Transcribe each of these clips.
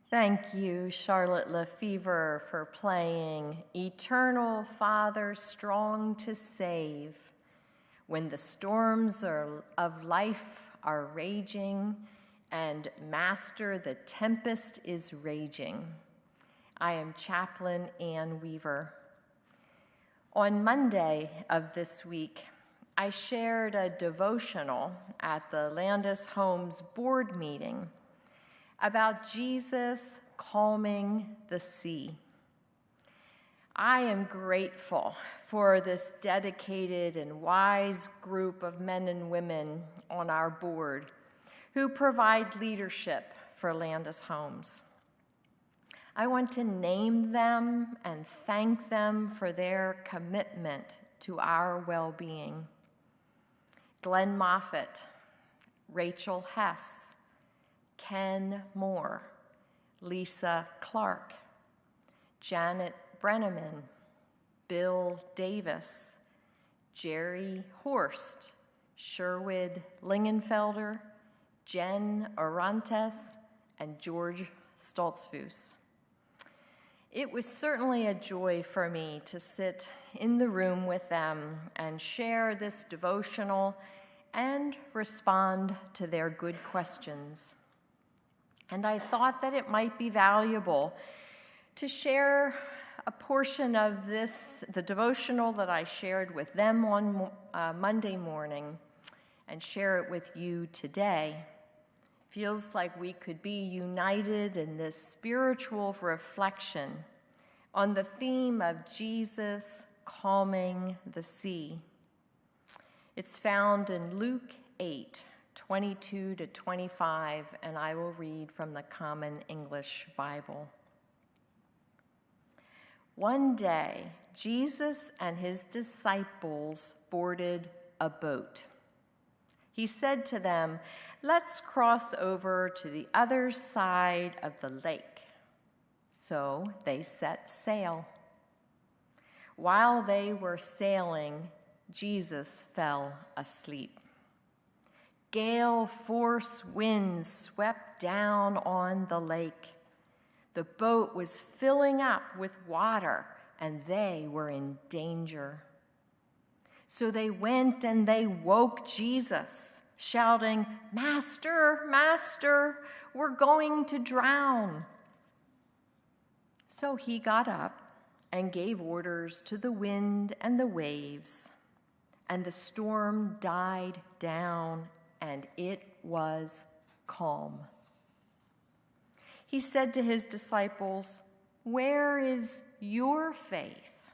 Thank you, Charlotte Lefevre, for playing Eternal Father Strong to Save. When the storms of life are raging and Master, the tempest is raging. I am Chaplain Ann Weaver. On Monday of this week, I shared a devotional at the Landis Homes board meeting about Jesus calming the sea. I am grateful for this dedicated and wise group of men and women on our board who provide leadership for Landis Homes. I want to name them and thank them for their commitment to our well-being. Glenn Moffitt, Rachel Hess, Ken Moore, Lisa Clark, Janet Brenneman, Bill Davis, Jerry Horst, Sherwood Lingenfelder, Jen Orantes, and George Stoltzfus. It was certainly a joy for me to sit in the room with them and share this devotional and respond to their good questions. And I thought that it might be valuable to share a portion of the devotional that I shared with them on Monday morning and share it with you today. Feels like we could be united in this spiritual reflection on the theme of Jesus calming the sea. It's found in Luke 8:22-25, and I will read from the Common English Bible. One day, Jesus and his disciples boarded a boat. He said to them, "Let's cross over to the other side of the lake." So they set sail. While they were sailing, Jesus fell asleep. Gale force winds swept down on the lake. The boat was filling up with water, and they were in danger. So they went and they woke Jesus, shouting, "Master, Master, we're going to drown." So he got up and gave orders to the wind and the waves, and the storm died down, and it was calm. He said to his disciples, "Where is your faith?"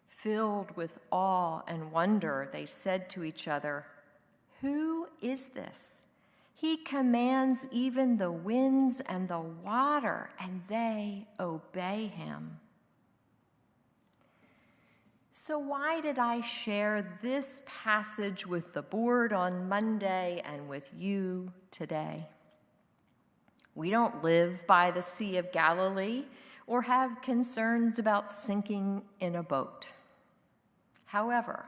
Filled with awe and wonder, they said to each other, "Who is this? He commands even the winds and the water, and they obey him." So why did I share this passage with the board on Monday and with you today? We don't live by the Sea of Galilee or have concerns about sinking in a boat. However,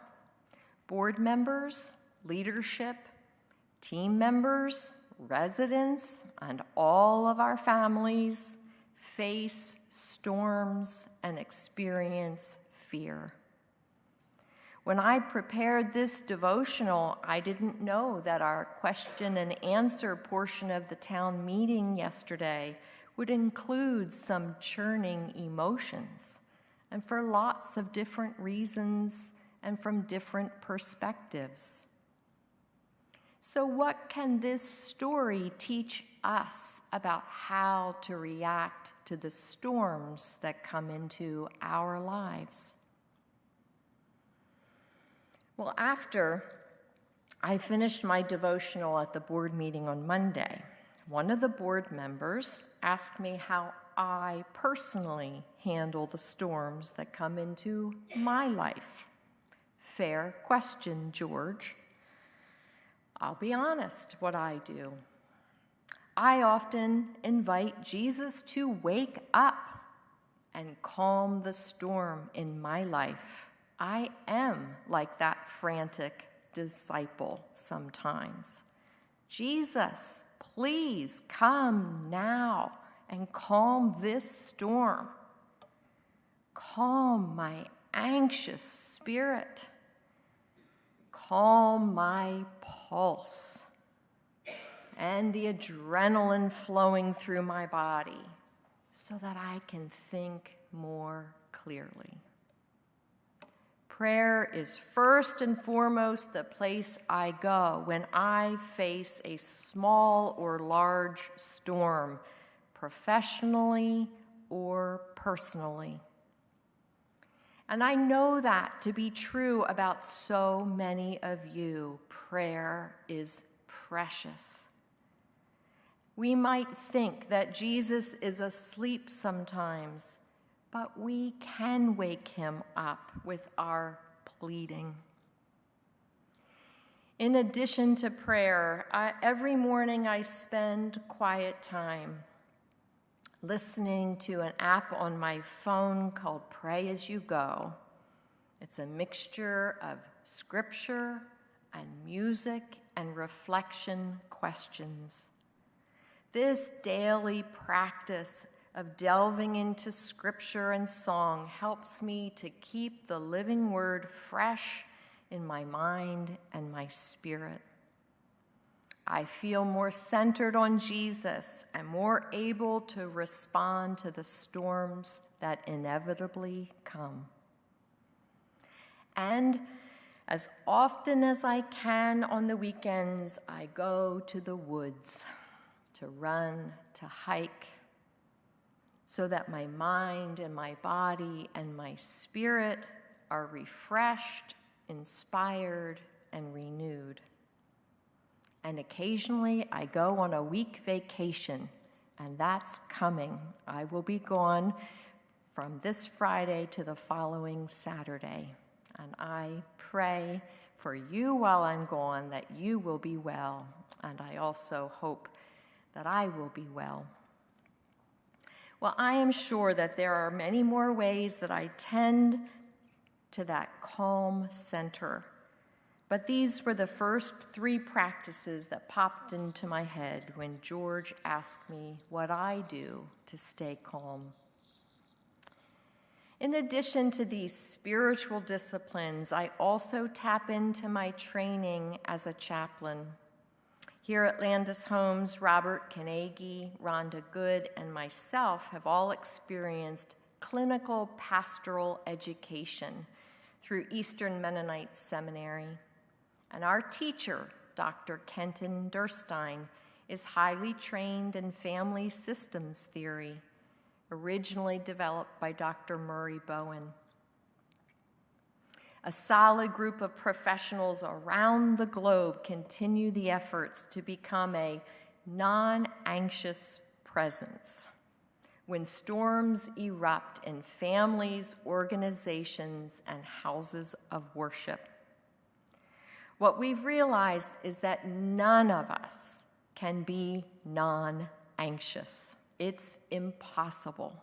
board members, leadership, team members, residents, and all of our families face storms and experience fear. When I prepared this devotional, I didn't know that our question and answer portion of the town meeting yesterday would include some churning emotions, and for lots of different reasons and from different perspectives. So what can this story teach us about how to react to the storms that come into our lives? Well, after I finished my devotional at the board meeting on Monday, one of the board members asked me how I personally handle the storms that come into my life. Fair question, George. I'll be honest what I do. I often invite Jesus to wake up and calm the storm in my life. I am like that frantic disciple sometimes. Jesus, please come now and calm this storm. Calm my anxious spirit. Calm my pulse and the adrenaline flowing through my body so that I can think more clearly. Prayer is first and foremost the place I go when I face a small or large storm, professionally or personally. And I know that to be true about so many of you. Prayer is precious. We might think that Jesus is asleep sometimes, but we can wake him up with our pleading. In addition to prayer, every morning I spend quiet time listening to an app on my phone called Pray As You Go. It's a mixture of scripture and music and reflection questions. This daily practice of delving into scripture and song helps me to keep the living word fresh in my mind and my spirit. I feel more centered on Jesus and more able to respond to the storms that inevitably come. And as often as I can on the weekends, I go to the woods to run, to hike, so that my mind and my body and my spirit are refreshed, inspired, and renewed. And occasionally I go on a week vacation, and that's coming. I will be gone from this Friday to the following Saturday. And I pray for you while I'm gone that you will be well, and I also hope that I will be well. Well, I am sure that there are many more ways that I tend to that calm center. But these were the first 3 practices that popped into my head when George asked me what I do to stay calm. In addition to these spiritual disciplines, I also tap into my training as a chaplain. Here at Landis Homes, Robert Kanegi, Rhonda Good, and myself have all experienced clinical pastoral education through Eastern Mennonite Seminary. And our teacher, Dr. Kenton Durstein, is highly trained in family systems theory, originally developed by Dr. Murray Bowen. A solid group of professionals around the globe continue the efforts to become a non-anxious presence when storms erupt in families, organizations, and houses of worship. What we've realized is that none of us can be non-anxious. It's impossible.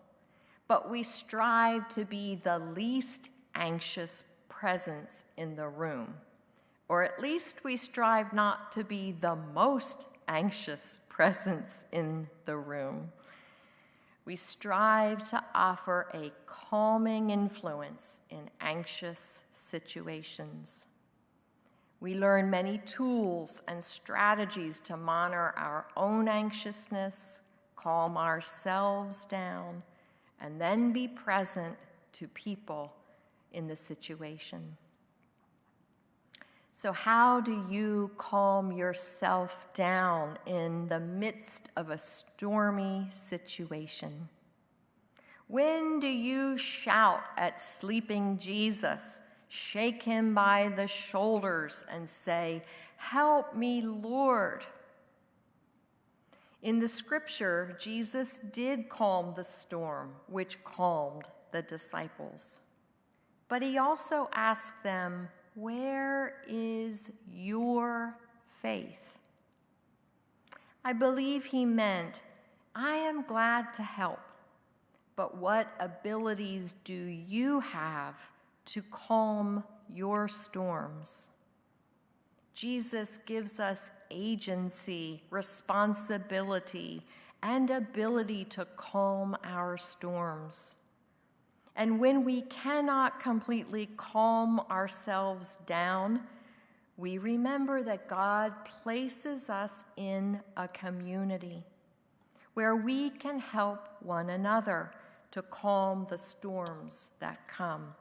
But we strive to be the least anxious presence in the room, or at least we strive not to be the most anxious presence in the room. We strive to offer a calming influence in anxious situations. We learn many tools and strategies to monitor our own anxiousness, calm ourselves down, and then be present to people in the situation. So how do you calm yourself down in the midst of a stormy situation? When do you shout at sleeping Jesus, shake him by the shoulders, and say, "Help me, Lord"? In the scripture, Jesus did calm the storm, which calmed the disciples. But he also asked them, "Where is your faith?" I believe he meant, I am glad to help, but what abilities do you have to calm your storms? Jesus gives us agency, responsibility, and ability to calm our storms. And when we cannot completely calm ourselves down, we remember that God places us in a community where we can help one another to calm the storms that come.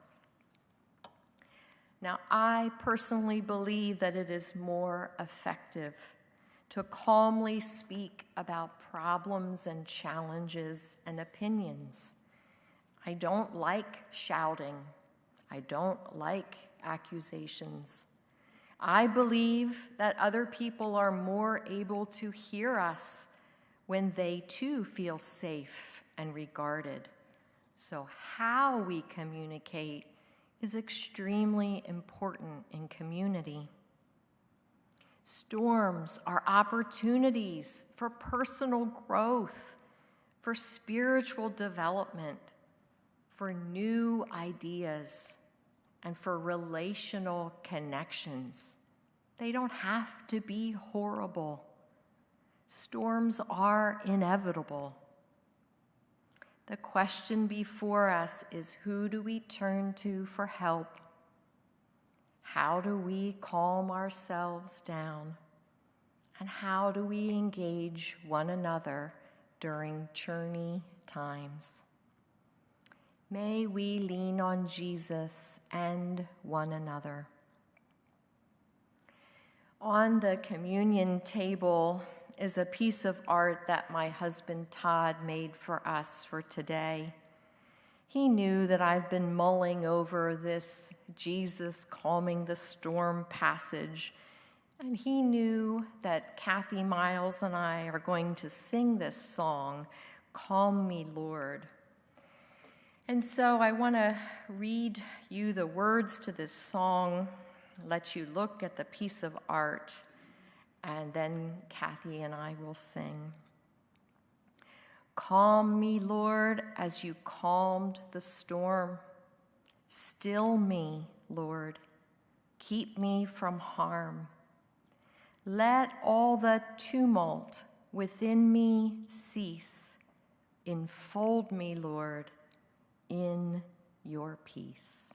Now, I personally believe that it is more effective to calmly speak about problems and challenges and opinions. I don't like shouting. I don't like accusations. I believe that other people are more able to hear us when they too feel safe and regarded. So how we communicate is extremely important in community. Storms are opportunities for personal growth, for spiritual development, for new ideas, and for relational connections. They don't have to be horrible. Storms are inevitable. The question before us is, who do we turn to for help? How do we calm ourselves down? And how do we engage one another during churny times? May we lean on Jesus and one another. On the communion table is a piece of art that my husband Todd made for us for today. He knew that I've been mulling over this Jesus calming the storm passage, and he knew that Kathy Miles and I are going to sing this song, Calm Me, Lord. And so I want to read you the words to this song, let you look at the piece of art, and then Kathy and I will sing. Calm me, Lord, as you calmed the storm. Still me, Lord. Keep me from harm. Let all the tumult within me cease. Enfold me, Lord, in your peace.